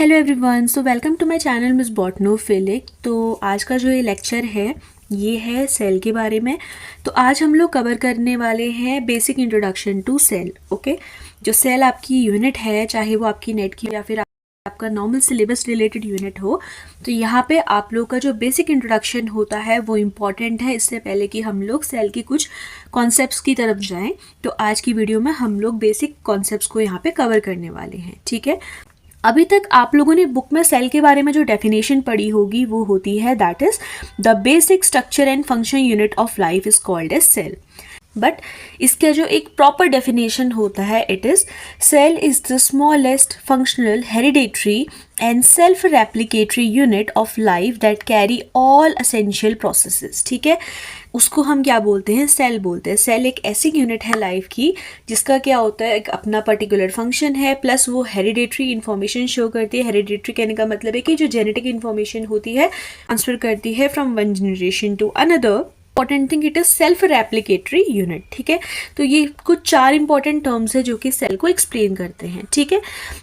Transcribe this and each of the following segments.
Hello everyone, so welcome to my channel miss botanophilic. तो आज का जो ये लेक्चर है ये है सेल के बारे में। तो आज हम लोग कवर करने वाले हैं basic introduction to cell. Okay, जो सेल आपकी यूनिट है, चाहे वो आपकी नेट की या फिर आपका नॉर्मल सिलेबस रिलेटेड यूनिट हो, तो यहाँ पे आप लोग का जो बेसिक इंट्रोडक्शन होता है वो इम्पॉर्टेंट है। इससे पहले कि हम लोग सेल की कुछ कॉन्सेप्ट्स की तरफ जाएं, तो आज की वीडियो में हम लोग बेसिक कॉन्सेप्ट्स को यहाँ पे कवर करने वाले हैं। ठीक है, अभी तक आप लोगों ने बुक में सेल के बारे में जो डेफिनेशन पढ़ी होगी वो होती है that is the basic structure and function unit of life is called as cell. But इसका जो एक प्रॉपर डेफिनेशन होता है it is cell is the smallest functional hereditary and self replicatory unit of life that carry all essential processes. ठीक है, उसको हम क्या बोलते हैं? सेल बोलते हैं। सेल एक ऐसी यूनिट है लाइफ की जिसका क्या होता है, एक अपना पर्टिकुलर फंक्शन है, प्लस वो हेरिडेटरी इन्फॉर्मेशन शो करती है। हेरिडेटरी कहने का मतलब है कि जो जेनेटिक इन्फॉर्मेशन होती है ट्रांसफर करती है from one generation to another. Important thing it is self replicatory unit. ठीक है, तो ये कुछ चार इंपॉर्टेंट टर्म्स है जो कि सेल को एक्सप्लेन करते हैं। ठीक है,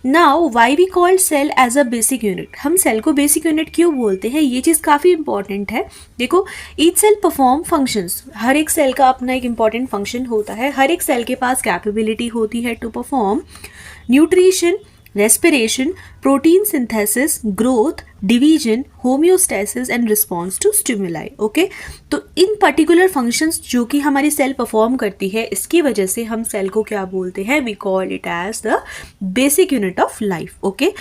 now why we called cell as a basic unit. हम सेल को बेसिक यूनिट क्यों बोलते हैं, ये चीज़ काफ़ी इंपॉर्टेंट है। देखो, ईच सेल परफॉर्म फंक्शंस। हर एक सेल का अपना एक इंपॉर्टेंट फंक्शन होता है। हर एक सेल के पास कैपेबिलिटी होती है to perform nutrition, respiration, protein synthesis, growth, division, homeostasis and response to stimuli. Okay, तो इन पर्टिकुलर फंक्शंस जो कि हमारी सेल परफॉर्म करती है, इसकी वजह से हम सेल को क्या बोलते हैं? We call it as the basic unit of life. Okay,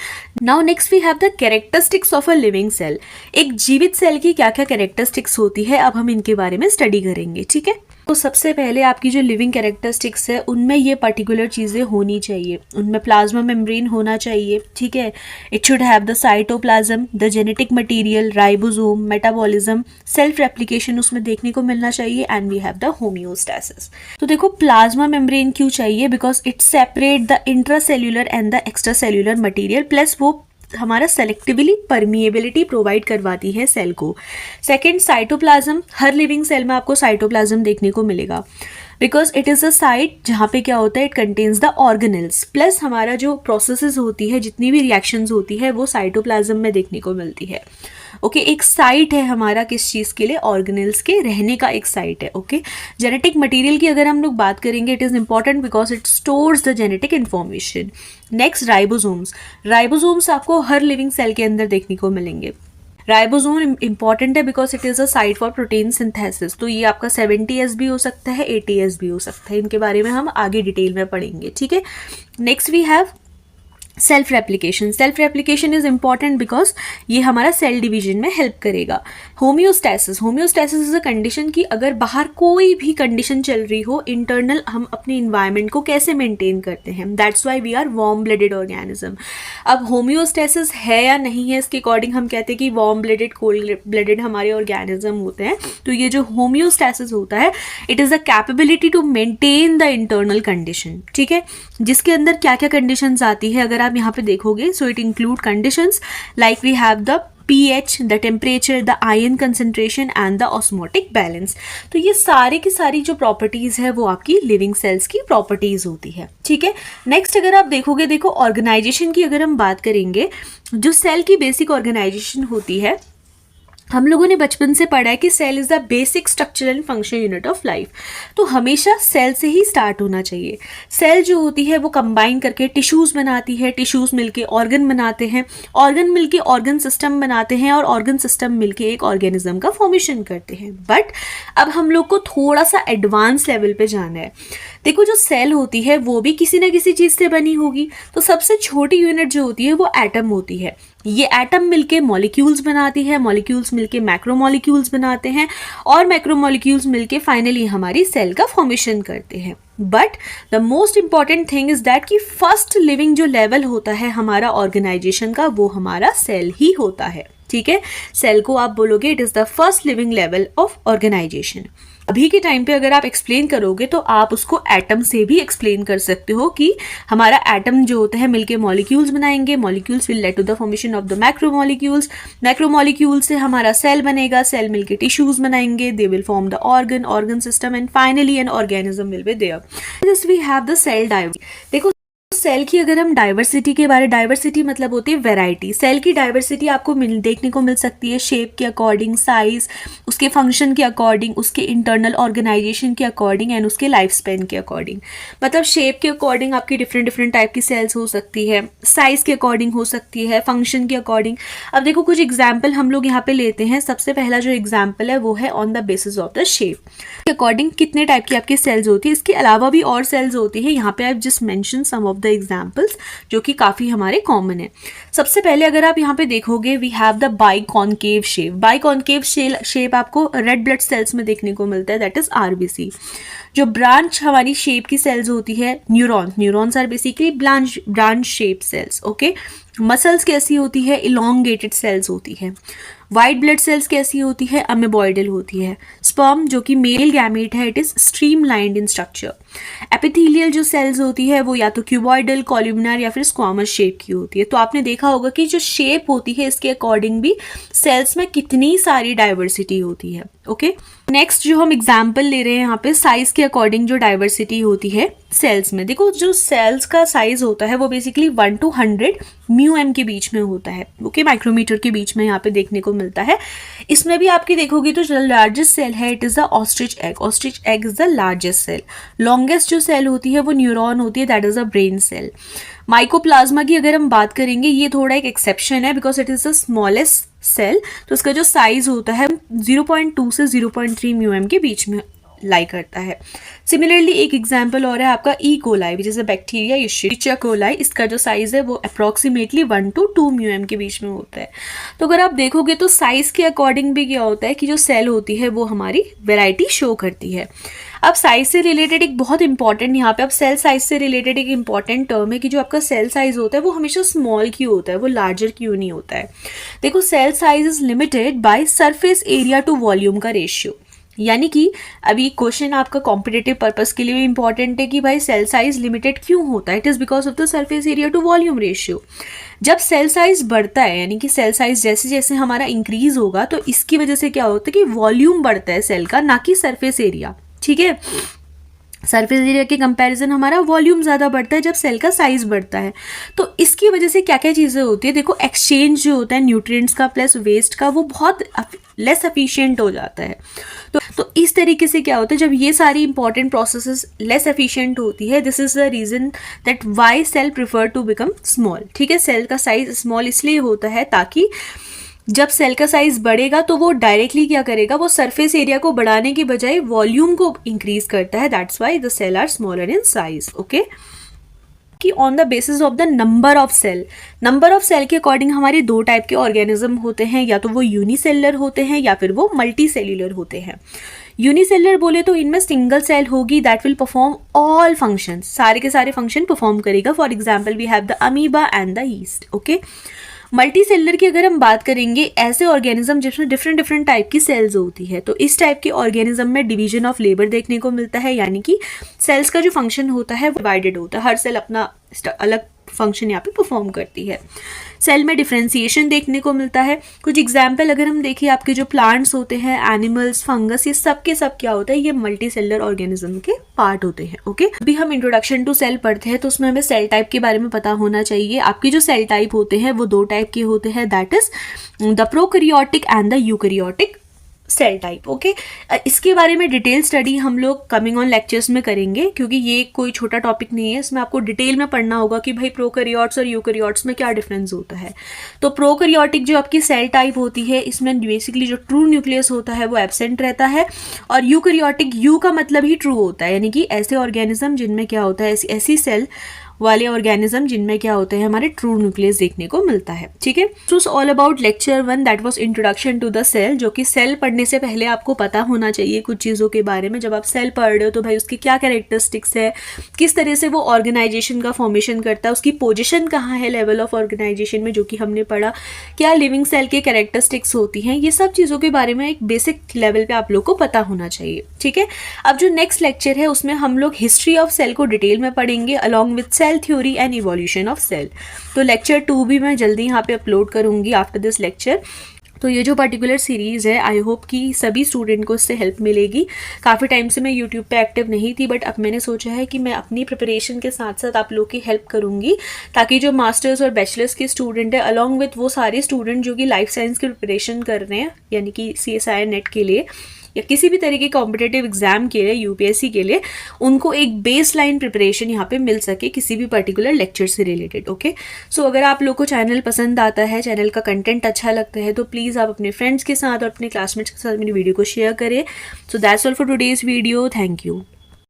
now next we have the characteristics of a living cell. एक जीवित सेल की क्या क्या कैरेक्टरिस्टिक्स होती है, अब हम इनके बारे में स्टडी करेंगे। ठीक है, तो सबसे पहले आपकी जो लिविंग कैरेक्टरिस्टिक्स है उनमें ये पर्टिकुलर चीज़ें होनी चाहिए। उनमें प्लाज्मा मेम्ब्रेन होना चाहिए। ठीक है, it should have the cytoplasm, the genetic material, ribosome, metabolism, self replication उसमें देखने को मिलना चाहिए, and we have the homeostasis. तो देखो, प्लाज्मा मेम्ब्रेन क्यों चाहिए? Because it separate the intracellular and the extra cellular material, plus वो हमारा सेलेक्टिवली परमिएबिलिटी प्रोवाइड करवाती है सेल को। Second, cytoplasm. हर लिविंग सेल में आपको साइटोप्लाज्म देखने को मिलेगा because it is a site जहाँ पे क्या होता है, it contains the organelles, plus हमारा जो प्रोसेसेस होती है, जितनी भी रिएक्शंस होती है वो साइटोप्लाज्म में देखने को मिलती है। ओके, एक साइट है हमारा किस चीज़ के लिए? ऑर्गेनेल्स के रहने का एक साइट है। ओके, जेनेटिक मटेरियल की अगर हम लोग बात करेंगे, it is important because it stores the genetic information. Next, ribosomes. Ribosomes आपको हर लिविंग सेल के अंदर देखने को मिलेंगे। राइबोसोम इंपॉर्टेंट है because it is a site for protein synthesis. तो ये आपका 70S भी हो सकता है, 80S भी हो सकता है। इनके बारे में हम आगे डिटेल में पढ़ेंगे। ठीक है, next we have self replication. Self replication is important because ये हमारा सेल डिवीजन में हेल्प करेगा। Homeostasis. Homeostasis is a condition कि अगर बाहर कोई भी कंडीशन चल रही हो, इंटरनल हम अपने इन्वायरमेंट को कैसे मेंटेन करते हैं। That's why we are warm blooded organism. अब होम्योस्टैसिस है या नहीं है, इसके अकॉर्डिंग हम कहते हैं कि वार्म ब्लडेड, कोल्ड ब्लडेड हमारे ऑर्गेनिज्म होते हैं। तो ये जो होम्योस्टैसिस होता है, it is the capability to maintain the internal condition. ठीक है, जिसके अंदर क्या क्या कंडीशंस आती है अगर आप यहाँ पे देखोगे, so it include conditions like we have the pH, the temperature, the ion concentration and the osmotic balance. तो ये सारी की सारी जो प्रॉपर्टीज है वो आपकी लिविंग सेल्स की प्रॉपर्टीज होती है। ठीक है, नेक्स्ट अगर आप देखोगे, देखो ऑर्गेनाइजेशन की अगर हम बात करेंगे, जो सेल की बेसिक ऑर्गेनाइजेशन होती है, हम लोगों ने बचपन से पढ़ा है कि cell is the basic structure and function unit of life. तो हमेशा सेल से ही स्टार्ट होना चाहिए। सेल जो होती है वो कंबाइन करके टिश्यूज़ बनाती है, टिश्यूज़ मिलके ऑर्गन बनाते हैं, ऑर्गन मिलके ऑर्गन सिस्टम बनाते हैं, और ऑर्गन सिस्टम मिलके एक ऑर्गेनिज्म का फॉर्मेशन करते हैं। बट अब हम लोग को थोड़ा सा एडवांस लेवल पे जाना है। देखो, जो सेल होती है वो भी किसी ना किसी चीज़ से बनी होगी। तो सबसे छोटी यूनिट जो होती है वो एटम होती है। ये एटम मिलके मॉलिक्यूल्स बनाती है, मॉलिक्यूल्स मिलके मैक्रोमॉलिक्यूल्स बनाते हैं, और मैक्रोमॉलिक्यूल्स मिलके फाइनली हमारी सेल का फॉर्मेशन करते हैं। But the most important thing is that कि फर्स्ट लिविंग जो लेवल होता है हमारा ऑर्गेनाइजेशन का, वो हमारा सेल ही होता है। ठीक है, सेल को आप बोलोगे it is the first living level of organization. अभी के टाइम पे अगर आप एक्सप्लेन करोगे तो आप उसको एटम से भी एक्सप्लेन कर सकते हो कि हमारा एटम जो होता है मिलके मॉलिक्यूल्स बनाएंगे, molecules will lead to the formation of the macromolecules, macromolecule से हमारा सेल बनेगा, सेल मिलके टिश्यूज बनाएंगे, they will form the organ system, and finally an organism will be there. This we have the cell diagram. देखो, cell की अगर हम diversity के बारे, डाइवर्सिटी मतलब होती है वैरायटी। सेल की डाइवर्सिटी आपको देखने को मिल सकती है शेप के अकॉर्डिंग, साइज, उसके फंक्शन के अकॉर्डिंग, उसके इंटरनल ऑर्गेनाइजेशन के अकॉर्डिंग एंड उसके लाइफ स्पेन के अकॉर्डिंग। मतलब शेप के अकॉर्डिंग आपकी डिफरेंट डिफरेंट टाइप की सेल्स हो सकती है, साइज के अकॉर्डिंग हो सकती है, फंक्शन के अकॉर्डिंग। अब देखो कुछ एग्जाम्पल हम लोग यहाँ पे लेते हैं। सबसे पहला जो एग्जाम्पल है वो है on the basis of the shape के अकॉर्डिंग कितने टाइप की आपकी सेल्स होती है। इसके अलावा भी और सेल्स होती है, यहाँ पे I just mention some of the examples जो कि काफ़ी हमारे कॉमन है। सबसे पहले अगर आप यहाँ पे देखोगे we have the biconcave shape. Biconcave shape आपको रेड ब्लड सेल्स में देखने को मिलता है, दैट इज आरबीसी। जो ब्रांच हमारी शेप की सेल्स होती है neurons are basically branch shape cells. Okay, muscles कैसी होती है, इलोंगेटेड सेल्स होती है। वाइट ब्लड सेल्स कैसी होती है, अमेबॉइडल होती है। स्पर्म जो कि मेल गैमेट है, it is streamlined in structure. Epithelial जो सेल्स होती है वो या तो क्यूबॉइडल, कॉलम्नार या फिर स्क्वामस शेप की होती है। तो आपने देखा होगा कि जो शेप होती है इसके अकॉर्डिंग भी सेल्स में कितनी सारी डाइवर्सिटी होती है। ओके, नेक्स्ट जो हम एग्जाम्पल ले रहे हैं यहाँ पे साइज के अकॉर्डिंग जो डाइवर्सिटी होती है सेल्स में। देखो जो सेल्स का साइज होता है वो बेसिकली 1 to 100 μm के बीच में होता है। ओके, माइक्रोमीटर के बीच में यहाँ पे देखने को मिलता है। इसमें भी आपकी देखोगे तो जो लार्जेस्ट सेल है it is the ostrich egg. Ostrich egg is the largest cell. Longest जो सेल होती है वो न्यूरॉन होती है, that is a brain cell. Mycoplasma की अगर हम बात करेंगे ये थोड़ा एक एक्सेप्शन है because it is the smallest cell. तो इसका जो साइज होता है 0.2 से 0.3 μm के बीच में लाई करता है। सिमिलरली एक एग्जाम्पल और है आपका E coli which is a bacteria, Escherichia coli. इसका जो साइज है वो अप्रॉक्सीमेटली 1 to 2 μm के बीच में होता है। तो अगर आप देखोगे तो साइज के अकॉर्डिंग भी क्या होता है कि जो सेल होती है वो हमारी वेराइटी शो करती है। अब साइज से रिलेटेड एक बहुत इंपॉर्टेंट यहाँ पे, अब सेल साइज से रिलेटेड एक इंपॉर्टेंट टर्म है कि जो आपका सेल साइज होता है वो हमेशा स्मॉल क्यों होता है, वो लार्जर क्यों नहीं होता है। देखो cell size is limited by surface area to volume का रेशियो। यानी कि अभी क्वेश्चन आपका कॉम्पिटेटिव पर्पस के लिए भी इंपॉर्टेंट है कि भाई सेल साइज लिमिटेड क्यों होता है। It is because of the surface area to volume ratio. जब सेल साइज बढ़ता है यानी कि सेल साइज जैसे जैसे हमारा इंक्रीज होगा तो इसकी वजह से क्या होता है कि वॉल्यूम बढ़ता है सेल का, ना कि सरफेस एरिया। ठीक है, सरफेस एरिया के कंपैरिजन हमारा वॉल्यूम ज़्यादा बढ़ता है जब सेल का साइज बढ़ता है। तो इसकी वजह से क्या क्या चीज़ें होती है, देखो एक्सचेंज जो होता है न्यूट्रिएंट्स का प्लस वेस्ट का वो बहुत लेस एफिशिएंट हो जाता है। तो इस तरीके से क्या होता है जब ये सारी इंपॉर्टेंट प्रोसेसेस लेस एफिशिएंट होती है, this is the reason that why cell prefer to become small. ठीक है, सेल का साइज स्मॉल इसलिए होता है ताकि जब सेल का साइज बढ़ेगा तो वो डायरेक्टली क्या करेगा, वो सरफेस एरिया को बढ़ाने की बजाय वॉल्यूम को इंक्रीज करता है। That's why the cell are smaller in size. Okay, कि on the basis of the number of cell, number of cell के अकॉर्डिंग हमारे दो टाइप के ऑर्गेनिज्म होते हैं, या तो वो यूनिसेलुलर होते हैं या फिर वो मल्टी सेल्यूलर होते हैं। यूनिसेलुलर बोले तो इनमें सिंगल सेल होगी that will perform all function, सारे के सारे फंक्शन परफॉर्म करेगा। For example we have the amoeba and the yeast. Okay, multi cellular की अगर हम बात करेंगे ऐसे ऑर्गेनिज्म जिसमें डिफरेंट डिफरेंट टाइप की सेल्स होती है। तो इस टाइप के ऑर्गेनिज्म में डिवीजन ऑफ लेबर देखने को मिलता है, यानी कि सेल्स का जो फंक्शन होता है वो डिवाइडेड होता है, हर सेल अपना अलग फंक्शन यहाँ पे परफॉर्म करती है। सेल में डिफ्रेंसिएशन देखने को मिलता है। कुछ एग्जाम्पल अगर हम देखें, आपके जो प्लांट्स होते हैं, एनिमल्स, फंगस, ये सब के सब क्या होता है, ये मल्टी सेलुलर ऑर्गेनिज्म के पार्ट होते हैं। ओके, अभी हम इंट्रोडक्शन टू सेल पढ़ते हैं तो उसमें हमें सेल टाइप के बारे में पता होना चाहिए। आपके जो सेल टाइप होते हैं वो दो टाइप के होते हैं, that is the prokaryotic and the eukaryotic cell type. Okay, इसके बारे में डिटेल स्टडी हम लोग कमिंग ऑन लेक्चर्स में करेंगे, क्योंकि ये कोई छोटा टॉपिक नहीं है। इसमें आपको डिटेल में पढ़ना होगा कि भाई प्रोकैरियोट्स और यूकैरियोट्स में क्या डिफरेंस होता है। तो प्रोकैरियोटिक जो आपकी सेल टाइप होती है इसमें बेसिकली जो ट्रू न्यूक्लियस होता है वो एब्सेंट रहता है, और यूकैरियोटिक यू का मतलब ही ट्रू होता है, यानी कि ऐसे ऑर्गेनिज्म जिनमें क्या होता है, ऐसी सेल वाले ऑर्गेनिज्म जिनमें क्या होते हैं, हमारे ट्रू न्यूक्लियस देखने को मिलता है। ठीक है, so all about lecture 1 that was introduction to the cell, जो कि सेल पढ़ने से पहले आपको पता होना चाहिए कुछ चीज़ों के बारे में। जब आप सेल पढ़ रहे हो तो भाई उसके क्या कैरेक्टरिस्टिक्स है, किस तरह से वो ऑर्गेनाइजेशन का फॉर्मेशन करता है, उसकी पोजिशन कहाँ है लेवल ऑफ ऑर्गेनाइजेशन में, जो कि हमने पढ़ा, क्या लिविंग सेल के कैरेक्टरिस्टिक्स होती हैं, ये सब चीज़ों के बारे में एक बेसिक लेवल पे आप लोग को पता होना चाहिए। ठीक है, अब जो नेक्स्ट लेक्चर है उसमें हम लोग हिस्ट्री ऑफ सेल को डिटेल में पढ़ेंगे along with cell theory and evolution of cell. तो लेक्चर 2 भी मैं जल्दी यहाँ पे अपलोड करूंगी आफ्टर दिस लेक्चर। तो ये जो पर्टिकुलर सीरीज़ है, आई होप कि सभी स्टूडेंट को इससे हेल्प मिलेगी। काफ़ी टाइम से मैं यूट्यूब पे एक्टिव नहीं थी, बट अब मैंने सोचा है कि मैं अपनी प्रिपरेशन के साथ साथ आप लोग की हेल्प करूँगी, ताकि जो मास्टर्स और बैचलर्स के स्टूडेंट है अलॉन्ग विथ वो सारे स्टूडेंट जो कि लाइफ साइंस की प्रिपरेशन कर रहे हैं, यानी कि CSIR नेट के लिए या किसी भी तरीके के कॉम्पिटेटिव एग्जाम के लिए, UPSC के लिए, उनको एक बेस लाइन प्रिपरेशन यहाँ पे मिल सके किसी भी पर्टिकुलर लेक्चर से रिलेटेड। ओके, सो अगर आप लोग को चैनल पसंद आता है, चैनल का कंटेंट अच्छा लगता है, तो प्लीज़ आप अपने फ्रेंड्स के साथ और अपने क्लासमेट्स के साथ मेरी वीडियो को शेयर करें। So that's all for today's video. Thank you.